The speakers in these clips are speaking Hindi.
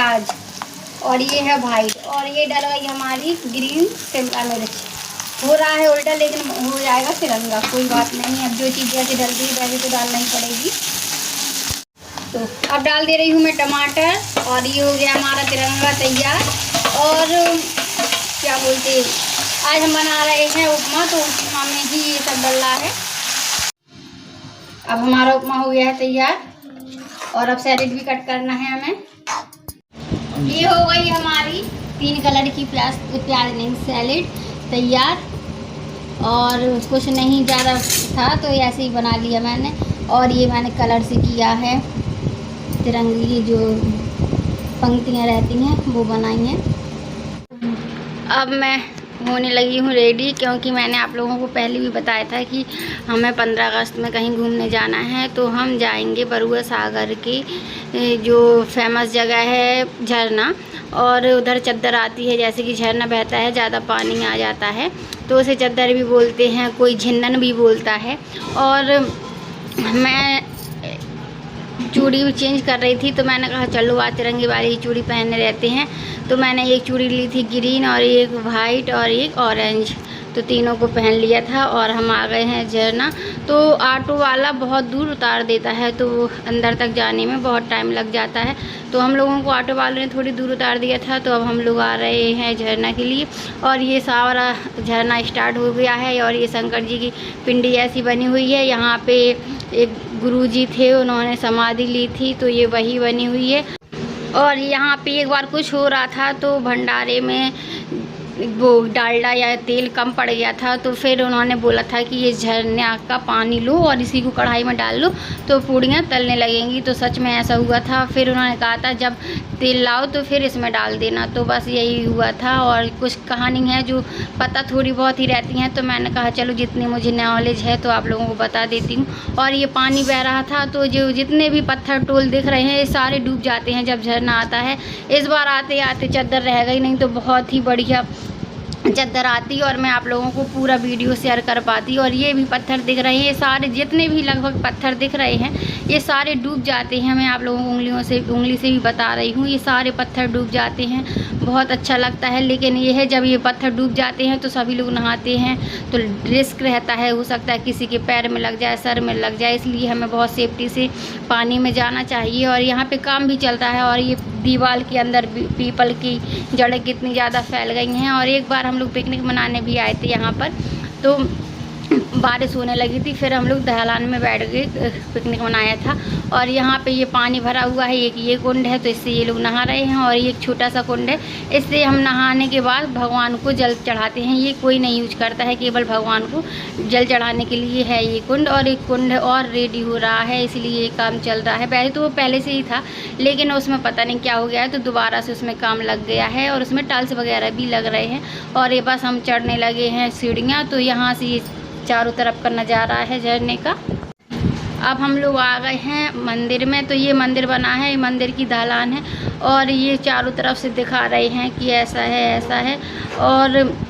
प्याज और ये है वाइट और ये डल गई हमारी ग्रीन शिमला मिर्च। हो रहा है उल्टा लेकिन हो जाएगा तिरंगा, कोई बात नहीं। अब जो चीज़ जैसे डलती है वैसे तो डालना ही पड़ेगी। तो अब डाल दे रही हूँ मैं टमाटर और ये हो गया हमारा तिरंगा तैयार। और क्या बोलते हैं, आज हम बना रहे हैं उपमा, तो उपमा में ही ये सब डल रहा है। अब हमारा उपमा हो गया है तैयार और अब सैलेड भी कट करना है हमें। ये हो गई हमारी 3 कलर की प्याज नहीं सैलेड तैयार। और कुछ नहीं ज़्यादा था तो ऐसे ही बना लिया मैंने। और ये मैंने कलर से किया है, तिरंगी जो पंक्तियाँ रहती हैं वो बनाई हैं। अब मैं होने लगी हूँ रेडी, क्योंकि मैंने आप लोगों को पहले भी बताया था कि हमें 15 अगस्त में कहीं घूमने जाना है। तो हम जाएंगे बरुआ सागर की जो फेमस जगह है झरना, और उधर चद्दर आती है, जैसे कि झरना बहता है ज़्यादा पानी आ जाता है तो उसे चद्दर भी बोलते हैं, कोई झिन्नन भी बोलता है। और मैं चूड़ी भी चेंज कर रही थी तो मैंने कहा चलो आज तिरंगे वाली चूड़ी पहनने रहते हैं। तो मैंने एक चूड़ी ली थी ग्रीन और एक वाइट और एक ऑरेंज, तो तीनों को पहन लिया था। और हम आ गए हैं झरना। तो ऑटो वाला बहुत दूर उतार देता है तो अंदर तक जाने में बहुत टाइम लग जाता है, तो हम लोगों को ऑटो वाले ने थोड़ी दूर उतार दिया था। तो अब हम लोग आ रहे हैं झरना के लिए। और ये सारा झरना स्टार्ट हो गया है और ये शंकर जी की पिंडी ऐसी बनी हुई है। यहाँ पे एक गुरुजी थे, उन्होंने समाधि ली थी, तो ये वही बनी हुई है। और यहाँ पे एक बार कुछ हो रहा था तो भंडारे में वो डालडा या तेल कम पड़ गया था, तो फिर उन्होंने बोला था कि ये झरना का पानी लो और इसी को कढ़ाई में डाल लो तो पूड़ियाँ तलने लगेंगी। तो सच में ऐसा हुआ था। फिर उन्होंने कहा था जब तेल लाओ तो फिर इसमें डाल देना, तो बस यही हुआ था। और कुछ कहानी है जो पता थोड़ी बहुत ही रहती हैं, तो मैंने कहा चलो जितनी मुझे नॉलेज है तो आप लोगों को बता देती हूँ। और ये पानी बह रहा था तो जो जितने भी पत्थर टोल दिख रहे हैं ये सारे डूब जाते हैं जब झरना आता है। इस बार आते आते चद्दर रह गई, नहीं तो बहुत ही बढ़िया चद्दर आती और मैं आप लोगों को पूरा वीडियो शेयर कर पाती। और ये भी पत्थर दिख रहे हैं, ये सारे जितने भी लगभग पत्थर दिख रहे हैं ये सारे डूब जाते हैं। मैं आप लोगों को उंगली से भी बता रही हूँ, ये सारे पत्थर डूब जाते हैं। बहुत अच्छा लगता है। लेकिन ये है जब ये पत्थर डूब जाते हैं तो सभी लोग नहाते हैं तो रिस्क रहता है, हो सकता है किसी के पैर में लग जाए, सर में लग जाए, इसलिए हमें बहुत सेफ्टी से पानी में जाना चाहिए। और यहाँ पे काम भी चलता है और ये दीवार के अंदर पीपल की जड़ें कितनी ज़्यादा फैल गई हैं। और एक बार हम लोग पिकनिक मनाने भी आए थे यहाँ पर, तो बारिश होने लगी थी, फिर हम लोग दहलान में बैठ गए, पिकनिक मनाया था। और यहाँ पे ये पानी भरा हुआ है, एक ये कुंड है तो इससे ये लोग नहा रहे हैं, और ये एक छोटा सा कुंड है, इससे हम नहाने के बाद भगवान को जल चढ़ाते हैं। ये कोई नहीं यूज करता है, केवल भगवान को जल चढ़ाने के लिए है ये कुंड। और एक कुंड और रेडी हो रहा है, इसलिए ये काम चल रहा है। वैसे तो वो पहले से ही था लेकिन उसमें पता नहीं क्या हो गया है तो दोबारा से उसमें काम लग गया है, और उसमें टाइल्स वगैरह भी लग रहे हैं। और ये बस हम चढ़ने लगे हैं सीढ़ियाँ, तो यहाँ से चारों तरफ का नज़ारा है झरने का। अब हम लोग आ गए हैं मंदिर में। तो ये मंदिर बना है, ये मंदिर की दालान है और ये चारों तरफ से दिखा रहे हैं कि ऐसा है ऐसा है। और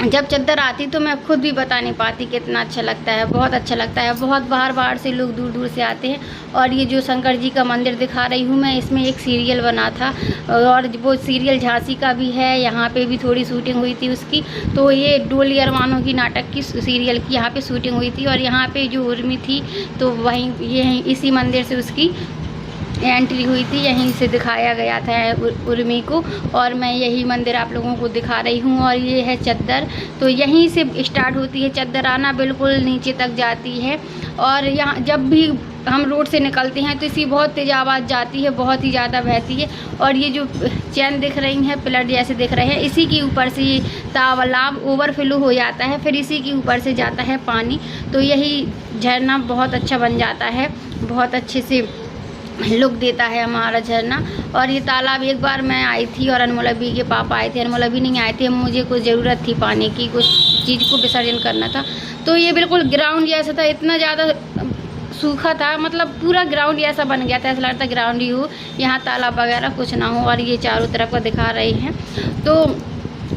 जब चद्दर आती तो मैं खुद भी बता नहीं पाती कितना अच्छा लगता है, बहुत अच्छा लगता है। बहुत बाहर बाहर से लोग दूर दूर से आते हैं। और ये जो शंकर जी का मंदिर दिखा रही हूँ मैं, इसमें एक सीरियल बना था और वो सीरियल झांसी का भी है, यहाँ पे भी थोड़ी शूटिंग हुई थी उसकी। तो ये डोली अरमानों की नाटक की सीरियल की यहाँ पे शूटिंग हुई थी। और यहाँ पे जो उर्मी थी तो वहीं ये इसी मंदिर से उसकी एंट्री हुई थी, यहीं से दिखाया गया था उर्मी को। और मैं यही मंदिर आप लोगों को दिखा रही हूँ। और ये है चद्दर, तो यहीं से स्टार्ट होती है चद्दर आना, बिल्कुल नीचे तक जाती है। और यहाँ जब भी हम रोड से निकलते हैं तो इसकी बहुत तेज़ आवाज़ जाती है, बहुत ही ज़्यादा बहती है। और ये जो चैन दिख रही हैं, पिलर जैसे दिख रहे हैं, इसी के ऊपर से ये तालाब ओवरफ्लो हो जाता है, फिर इसी के ऊपर से जाता है पानी। तो यही झरना बहुत अच्छा बन जाता है, बहुत अच्छे से लुक देता है हमारा झरना। और ये तालाब एक बार मैं आई थी और अनमोला बी के पापा आए थे, अनमोला बी नहीं आए थे, मुझे कुछ ज़रूरत थी पानी की, कुछ चीज़ को विसर्जन करना था। तो ये बिल्कुल ग्राउंड जैसा था, इतना ज़्यादा सूखा था, मतलब पूरा ग्राउंड ऐसा बन गया था, ऐसा लगता ग्राउंड ही हो, यहाँ तालाब वगैरह कुछ ना हो। और ये चारों तरफ का दिखा रहे हैं। तो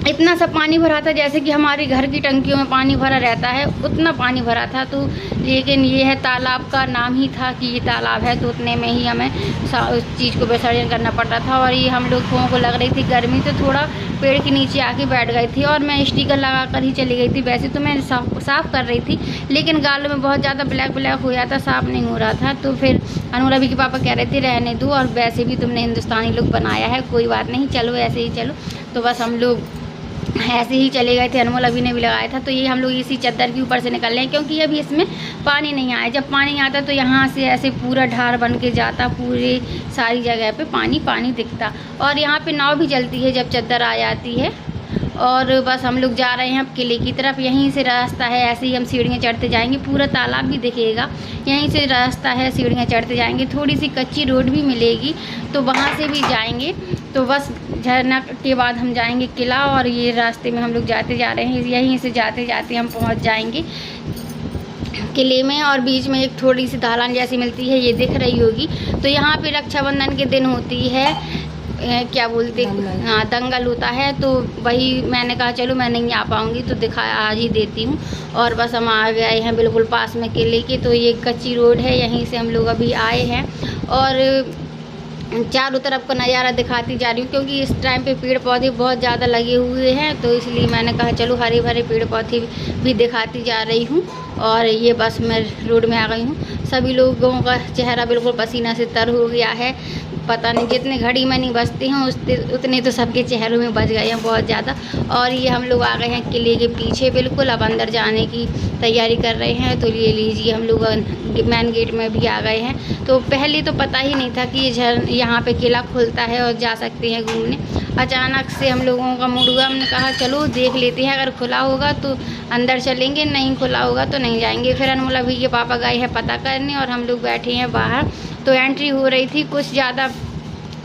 इतना सा पानी भरा था जैसे कि हमारे घर की टंकियों में पानी भरा रहता है, उतना पानी भरा था। तो लेकिन ये है तालाब का नाम ही था कि ये तालाब है, तो उतने में ही हमें उस चीज़ को विसर्जन करना पड़ता था। और ये हम लोगों को लग रही थी गर्मी, तो थोड़ा पेड़ के नीचे आके बैठ गई थी और मैं स्टिकर लगा कर ही चली गई थी। वैसे तो मैं साफ़ कर रही थी, लेकिन गालों में बहुत ज़्यादा ब्लैक हो जाता, साफ़ नहीं हो रहा था। तो फिर अनमोल अभी के पापा कह रहे थे रहने दो, और वैसे भी तुमने हिंदुस्तानी लुक बनाया है, कोई बात नहीं, चलो ऐसे ही चलो। तो बस हम लोग ऐसे ही चले गए थे। अनमोल अभी ने भी लगाया था। तो ये हम लोग इसी चादर के ऊपर से निकल रहे हैं, क्योंकि अभी इसमें पानी नहीं आया। जब पानी आता तो यहाँ से ऐसे पूरा ढार बन के जाता, पूरे सारी जगह पे पानी दिखता। और यहाँ पे नाव भी चलती है जब चादर आ जाती है। और बस हम लोग जा रहे हैं अब किले की तरफ। यहीं से रास्ता है, ऐसे ही हम सीढ़ियाँ चढ़ते जाएंगे, पूरा तालाब भी दिखेगा। यहीं से रास्ता है, सीढ़ियाँ चढ़ते जाएंगे, थोड़ी सी कच्ची रोड भी मिलेगी, तो वहाँ से भी जाएंगे। तो बस झरना के बाद हम जाएंगे किला, और ये रास्ते में हम लोग जाते जा रहे हैं। यहीं से जाते जाते हम पहुँच जाएंगे किले में। और बीच में एक थोड़ी सी ढलान जैसी मिलती है, ये दिख रही होगी। तो यहाँ पे रक्षाबंधन के दिन होती है क्या बोलते, हाँ, दंगल होता है। तो वही मैंने कहा चलो मैं नहीं आ पाऊँगी, तो दिखा आज ही देती हूँ। और बस हम आ गए हैं बिल्कुल पास में किले के। तो ये कच्ची रोड है, यहीं से हम लोग अभी आए हैं। और चारों तरफ का नज़ारा दिखाती जा रही हूँ, क्योंकि इस टाइम पे पेड़ पौधे बहुत ज़्यादा लगे हुए हैं, तो इसलिए मैंने कहा चलो हरे भरे पेड़ पौधे भी दिखाती जा रही हूँ। और ये बस मैं रोड में आ गई हूँ। सभी लोगों का चेहरा बिल्कुल पसीना से तर हो गया है। पता नहीं जितने घड़ी में नहीं बजते हैं उतने तो सबके चेहरों में बज गए हैं बहुत ज़्यादा। और ये हम लोग आ गए हैं किले के पीछे बिल्कुल, अब अंदर जाने की तैयारी कर रहे हैं। तो ये लीजिए हम लोग मेन गेट में भी आ गए हैं। तो पहले तो पता ही नहीं था कि यहाँ पे किला खुलता है और जा सकते हैं घूमने। अचानक से हम लोगों का मूड हुआ, हमने कहा चलो देख लेते हैं, अगर खुला होगा तो अंदर चलेंगे, नहीं खुला होगा तो नहीं जाएंगे। फिर अनमोल अभी के पापा गए हैं पता करने, और हम लोग बैठे हैं बाहर। तो एंट्री हो रही थी, कुछ ज़्यादा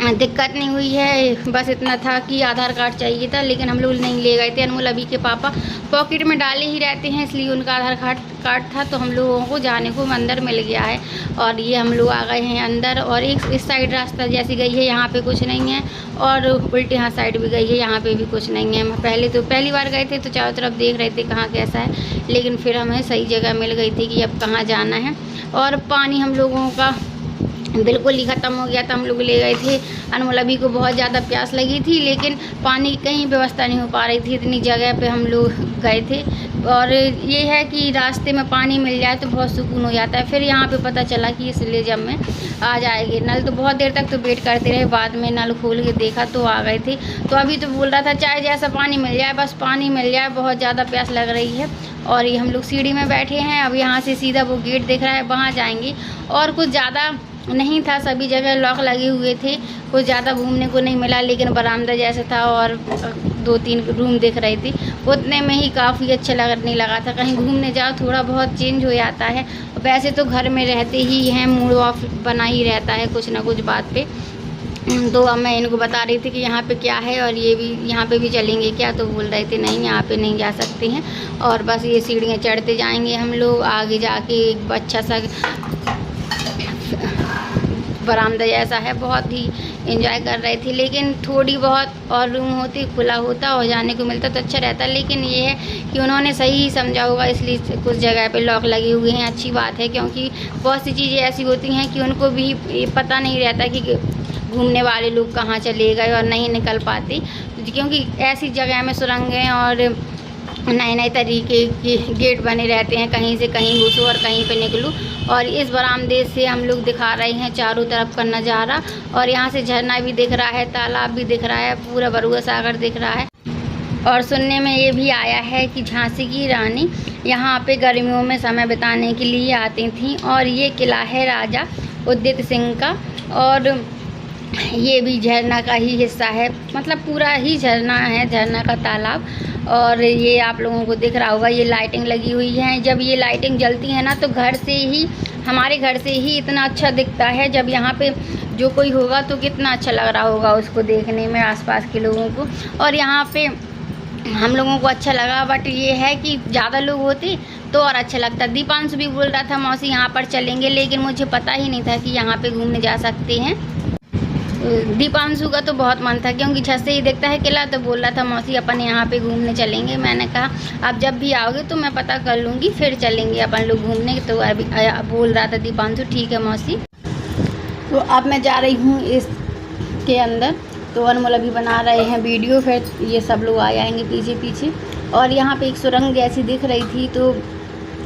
दिक्कत नहीं हुई है, बस इतना था कि आधार कार्ड चाहिए था, लेकिन हम लोग नहीं ले गए थे। अनमोल अभी के पापा पॉकेट में डाले ही रहते हैं, इसलिए उनका आधार कार्ड था, तो हम लोगों को जाने को अंदर मिल गया है। और ये हम लोग आ गए हैं अंदर। और एक इस साइड रास्ता जैसी गई है, यहाँ पे कुछ नहीं है, और उल्टे हाथ साइड भी गई है, यहाँ पे भी कुछ नहीं है। पहले तो पहली बार गए थे तो चारों तरफ देख रहे थे कहाँ कैसा है, लेकिन फिर हमें सही जगह मिल गई थी कि अब कहाँ जाना है। और पानी हम लोगों का बिल्कुल ही ख़त्म हो गया था, हम लोग ले गए थे। अनमोल अभी को बहुत ज़्यादा प्यास लगी थी, लेकिन पानी की कहीं व्यवस्था नहीं हो पा रही थी, इतनी जगह पे हम लोग गए थे। और ये है कि रास्ते में पानी मिल जाए तो बहुत सुकून हो जाता है। फिर यहाँ पे पता चला कि इसलिए जब में आ जाएंगे नल, तो बहुत देर तक तो वेट करते रहे, बाद में नल खोल के देखा तो आ गए थे। तो अभी तो बोल रहा था चाहे जैसा पानी मिल जाए, बस पानी मिल जाए, बहुत ज़्यादा प्यास लग रही है। और ये हम लोग सीढ़ी में बैठे हैं, अब यहाँ से सीधा वो गेट दिख रहा है, वहाँ जाएंगे। और कुछ ज़्यादा नहीं था, सभी जगह लॉक लगे हुए थे, कुछ ज़्यादा घूमने को नहीं मिला, लेकिन बरामदा जैसा था और 2-3 रूम दिख रहे थे, उतने में ही काफ़ी अच्छा लगने लगा था। कहीं घूमने जाओ थोड़ा बहुत चेंज हो जाता है, वैसे तो घर में रहते ही हैं, मूड ऑफ बना ही रहता है कुछ ना कुछ बात पे। तो अब मैं इनको बता रही थी कि यहाँ पे क्या है, और ये भी यहाँ पे भी चलेंगे क्या, तो बोल रहे थे नहीं यहाँ पे नहीं जा सकते हैं। और बस ये सीढ़ियाँ चढ़ते जाएंगे हम लोग, आगे जाके एक अच्छा सा बरामदा जैसा है, बहुत ही एंजॉय कर रहे थे। लेकिन थोड़ी बहुत और रूम होती, खुला होता और जाने को मिलता तो अच्छा रहता, लेकिन ये है कि उन्होंने सही समझा होगा, इसलिए कुछ जगह पे लॉक लगे हुए हैं। अच्छी बात है, क्योंकि बहुत सी चीज़ें ऐसी होती हैं कि उनको भी पता नहीं रहता कि घूमने वाले लोग कहाँ चले गए और नहीं निकल पाते, क्योंकि ऐसी जगह में सुरंगें और नए नए तरीके के गेट बने रहते हैं, कहीं से कहीं घुसो और कहीं पे निकलो। और इस बरामदे से हम लोग दिखा रहे हैं चारों तरफ का नज़ारा, और यहाँ से झरना भी दिख रहा है, तालाब भी दिख रहा है, पूरा बरुआ सागर दिख रहा है। और सुनने में ये भी आया है कि झांसी की रानी यहाँ पे गर्मियों में समय बिताने के लिए आती थीं, और ये किला है राजा उदित सिंह का। और ये भी झरना का ही हिस्सा है, मतलब पूरा ही झरना है, झरना का तालाब। और ये आप लोगों को दिख रहा होगा, ये लाइटिंग लगी हुई है। जब ये लाइटिंग जलती है ना, तो घर से ही, हमारे घर से ही इतना अच्छा दिखता है। जब यहाँ पे जो कोई होगा तो कितना अच्छा लग रहा होगा उसको देखने में, आसपास के लोगों को। और यहाँ पे हम लोगों को अच्छा लगा, बट ये है कि ज़्यादा लोग होते तो और अच्छा लगता। दीपांशु भी बोल रहा था मौसी यहाँ पर चलेंगे, लेकिन मुझे पता ही नहीं था कि यहाँ पे घूमने जा सकते हैं। दीपांशु का तो बहुत मन था, क्योंकि छत से ही देखता है किला, तो बोल रहा था मौसी अपन यहाँ पे घूमने चलेंगे। मैंने कहा आप जब भी आओगे तो मैं पता कर लूँगी, फिर चलेंगे अपन लोग घूमने। तो अभी बोल रहा था दीपांशु ठीक है मौसी। तो अब मैं जा रही हूँ इसके अंदर, तो अनमोल अभी बना रहे हैं वीडियो, फिर ये सब लोग आ जाएंगे पीछे पीछे। और यहाँ पे एक सुरंग जैसी दिख रही थी, तो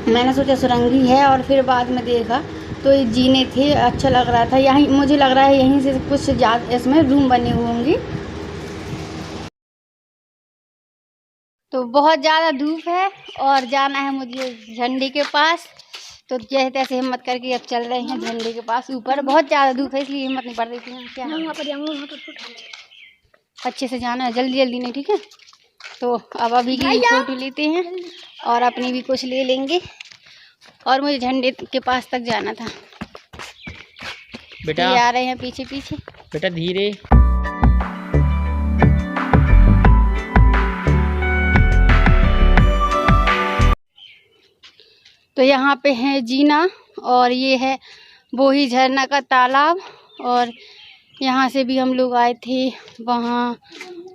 मैंने सोचा सुरंग ही है, और फिर बाद में देखा तो ये जीने थे, अच्छा लग रहा था। यहीं मुझे लग रहा है यहीं से कुछ ज़्यादा इसमें रूम बने हुए होंगे। तो बहुत ज़्यादा धूप है और जाना है मुझे झंडे के पास, तो जैसे तैसे हिम्मत करके अब चल रहे हैं झंडे के पास। ऊपर बहुत ज़्यादा धूप है, इसलिए हिम्मत नहीं पड़ रही थी। क्या वहाँ पर जाऊँगा, वहाँ पर अच्छे से जाना है, जल्दी जल्दी नहीं, ठीक है। तो अब अभी की फोटो लेते हैं और अपनी भी कुछ ले लेंगे, और मुझे झंडे के पास तक जाना था। बेटा ये आ रहे हैं पीछे पीछे, बेटा धीरे। तो यहाँ पे है जीना, और ये है बोही झरना का तालाब, और यहाँ से भी हम लोग आए थे, वहाँ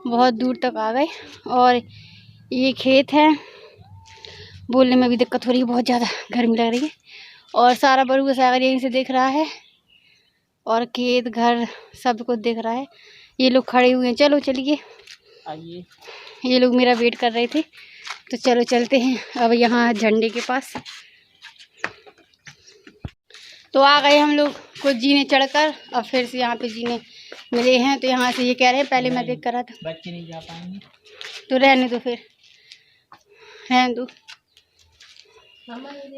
बहुत दूर तक आ गए। और ये खेत है, बोलने में भी दिक्कत हो रही है, बहुत ज़्यादा गर्मी लग रही है। और सारा बरूआ सागर यहीं से दिख रहा है, और खेत घर सब कुछ दिख रहा है। ये लोग खड़े हुए हैं, चलो चलिए आइए। ये लोग मेरा वेट कर रहे थे, तो चलो चलते हैं अब यहाँ झंडे के पास। तो आ गए हम लोग कुछ जीने चढ़कर, अब फिर से यहाँ पे जीने मिले हैं। तो यहाँ से ये कह रहे हैं पहले मैं देख कर रहा था, बच्चे नहीं जा पाएंगे तो रहने दो, फिर रहने दो।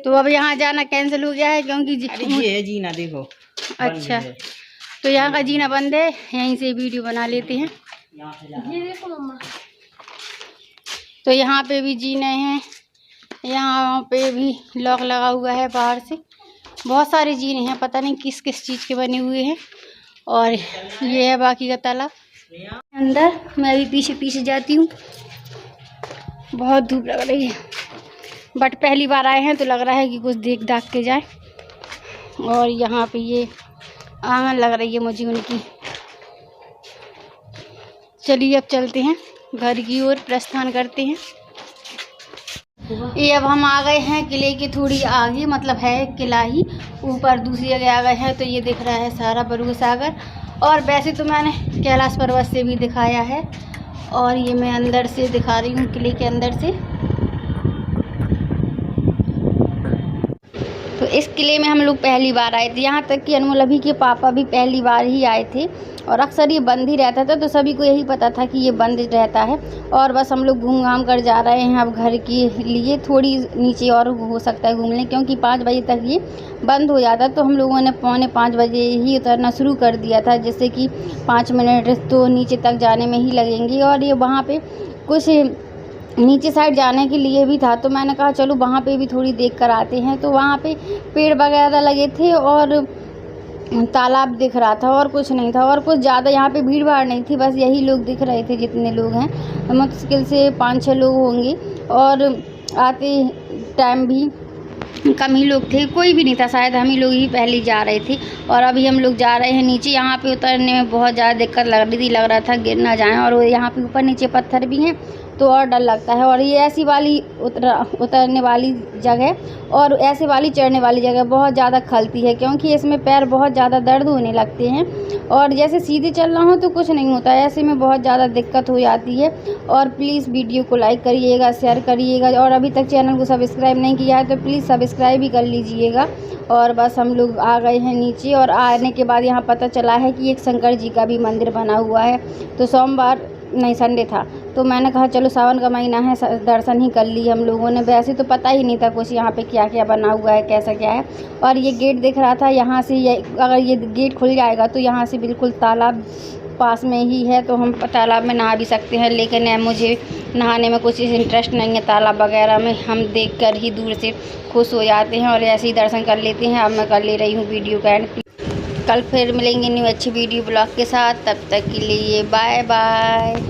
तो अब यहाँ जाना कैंसिल हो गया है, क्योंकि ये है जीना, देखो। अच्छा, तो यहाँ का जीना बंद है, यहीं से वीडियो बना लेते हैं। ये देखो मम्मा, तो यहाँ पे भी जीने हैं, यहाँ पे भी लॉक लगा हुआ है बाहर से। बहुत सारे जीने हैं, पता नहीं किस किस चीज़ के बने हुए हैं। और ये है बाकी का तालाब अंदर। मैं भी पीछे पीछे जाती हूँ, बहुत धूप लग रही है, बट पहली बार आए हैं तो लग रहा है कि कुछ देख दाख के जाए। और यहाँ पे ये आंगन लग रही है मुझे उनकी। चलिए अब चलते हैं घर की ओर, प्रस्थान करते हैं। ये अब हम आ गए हैं किले के थोड़ी आगे, मतलब है किला ही ऊपर दूसरी जगह आ गए हैं। तो ये दिख रहा है सारा बरूआ सागर, और वैसे तो मैंने कैलाश पर्वत से भी दिखाया है, और ये मैं अंदर से दिखा रही हूँ किले के अंदर से। तो इस किले में हम लोग पहली बार आए थे, यहाँ तक कि अनमोल अभी के पापा भी पहली बार ही आए थे, और अक्सर ये बंद ही रहता था, तो सभी को यही पता था कि ये बंद रहता है। और बस हम लोग घूम घाम कर जा रहे हैं अब घर के लिए। थोड़ी नीचे और हो सकता है घूमने, क्योंकि 5 बजे तक ये बंद हो जाता, तो हम लोगों ने 4:45 बजे ही उतरना शुरू कर दिया था, जिससे कि 5 मिनट तो नीचे तक जाने में ही लगेंगे। और ये वहाँ पर कुछ नीचे साइड जाने के लिए भी था, तो मैंने कहा चलो वहाँ पे भी थोड़ी देख कर आते हैं। तो वहाँ पे पेड़ वगैरह लगे थे और तालाब दिख रहा था, और कुछ नहीं था, और कुछ ज़्यादा यहाँ पे भीड़ भाड़ नहीं थी, बस यही लोग दिख रहे थे जितने लोग हैं। मुश्किल से 5-6 लोग होंगे, और आते टाइम भी कम ही लोग थे, कोई भी नहीं था, शायद हम ही लोग ही पहले जा रहे थे। और अभी हम लोग जा रहे हैं नीचे। यहाँ पे उतरने में बहुत ज़्यादा दिक्कत लग रही थी, लग रहा था गिर ना जाएं, और यहाँ पे ऊपर नीचे पत्थर भी हैं, तो और डर लगता है। और ये ऐसी वाली उतरने वाली जगह और ऐसे वाली चढ़ने वाली जगह बहुत ज़्यादा खलती है, क्योंकि इसमें पैर बहुत ज़्यादा दर्द होने लगते हैं। और जैसे सीधे चलना हो तो कुछ नहीं होता है, ऐसे में बहुत ज़्यादा दिक्कत हो जाती है। और प्लीज़ वीडियो को लाइक करिएगा, शेयर करिएगा, और अभी तक चैनल को सब्सक्राइब नहीं किया है तो प्लीज़ सब्सक्राइब भी कर लीजिएगा। और बस हम लोग आ गए हैं नीचे, और आने के बाद यहाँ पता चला है कि एक शंकर जी का भी मंदिर बना हुआ है। तो सोमवार नहीं, संडे था, तो मैंने कहा चलो सावन का महीना है, दर्शन ही कर लिए हम लोगों ने। वैसे तो पता ही नहीं था कुछ यहाँ पे क्या क्या बना हुआ है, कैसा क्या है। और ये गेट दिख रहा था, यहाँ से अगर ये गेट खुल जाएगा तो यहाँ से बिल्कुल तालाब पास में ही है, तो हम तालाब में नहा भी सकते हैं। लेकिन मुझे नहाने में कुछ इंटरेस्ट नहीं है तालाब वगैरह में, हम देखकर ही दूर से खुश हो जाते हैं और ऐसे ही दर्शन कर लेते हैं। अब मैं कर ले रही हूँ वीडियो का एंड। कल फिर मिलेंगे न्यू अच्छी वीडियो ब्लॉग के साथ, तब तक के लिए बाय बाय।